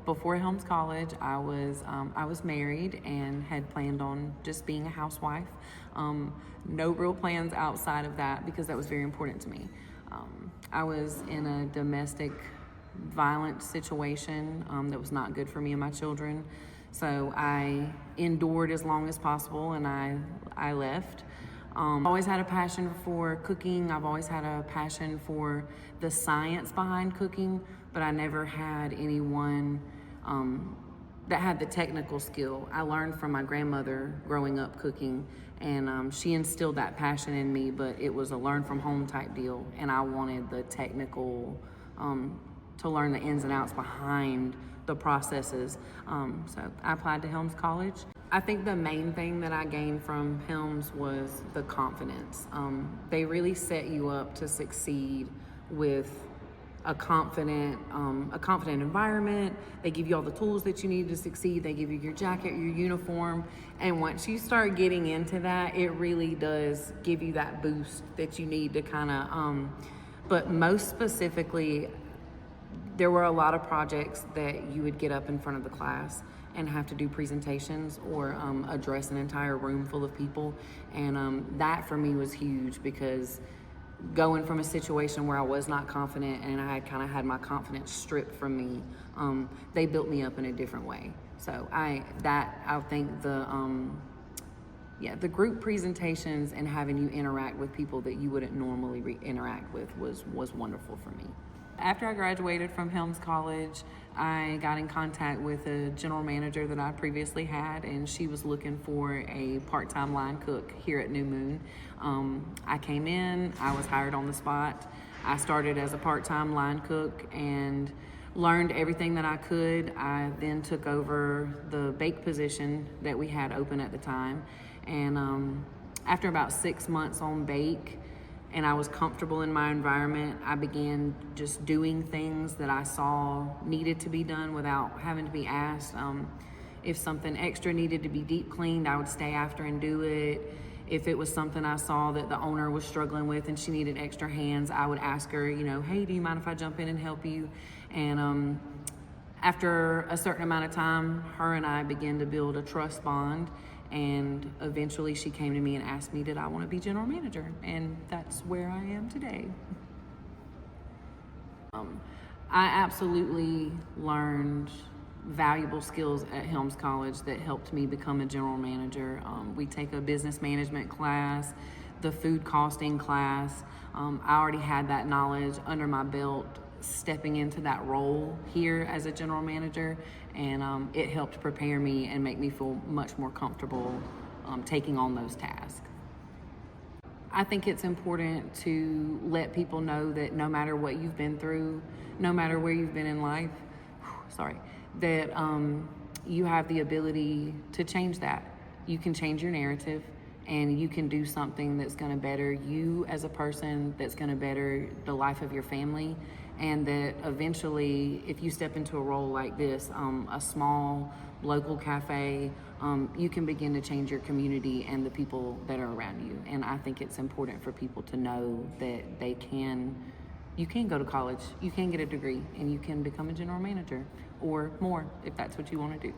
Before Helms College, I was married and had planned on just being a housewife. No real plans outside of that because that was very important to me. I was in a domestic violent situation that was not good for me and my children. So I endured as long as possible, and I left. I've always had a passion for cooking. I've always had a passion for the science behind cooking, but I never had anyone that had the technical skill. I learned from my grandmother growing up cooking, and she instilled that passion in me, but it was a learn from home type deal, and I wanted the technical to learn the ins and outs behind the processes. So I applied to Helms College. I think the main thing that I gained from Helms was the confidence. They really set you up to succeed with a confident environment. They give you all the tools that you need to succeed. They give you your jacket, your uniform. And once you start getting into that, it really does give you that boost that you need to kind of, but most specifically, there were a lot of projects that you would get up in front of the class and have to do presentations or address an entire room full of people. And that for me was huge, because going from a situation where I was not confident and I kind of had my confidence stripped from me, they built me up in a different way. So I think the group presentations and having you interact with people that you wouldn't normally interact with was wonderful for me. After I graduated from Helms College, I got in contact with a general manager that I previously had, and she was looking for a part-time line cook here at New Moon. I came in, I was hired on the spot. I started as a part-time line cook and learned everything that I could. I then took over the bake position that we had open at the time. And after about 6 months on bake, and I was comfortable in my environment, I began just doing things that I saw needed to be done without having to be asked. If something extra needed to be deep cleaned, I would stay after and do it. If it was something I saw that the owner was struggling with and she needed extra hands, I would ask her, hey, do you mind if I jump in and help you? And after a certain amount of time, her and I began to build a trust bond. And eventually she came to me and asked me, did I want to be general manager? And that's where I am today. I absolutely learned valuable skills at Helms College that helped me become a general manager. We take a business management class, the food costing class. I already had that knowledge under my belt stepping into that role here as a general manager, and it helped prepare me and make me feel much more comfortable taking on those tasks. I think it's important to let people know that no matter what you've been through, no matter where you've been in life, that you have the ability to change that. You can change your narrative, and you can do something that's going to better you as a person, that's going to better the life of your family, and that eventually, if you step into a role like this, a small local cafe, you can begin to change your community and the people that are around you. And I think it's important for people to know that you can go to college, you can get a degree, and you can become a general manager or more if that's what you want to do.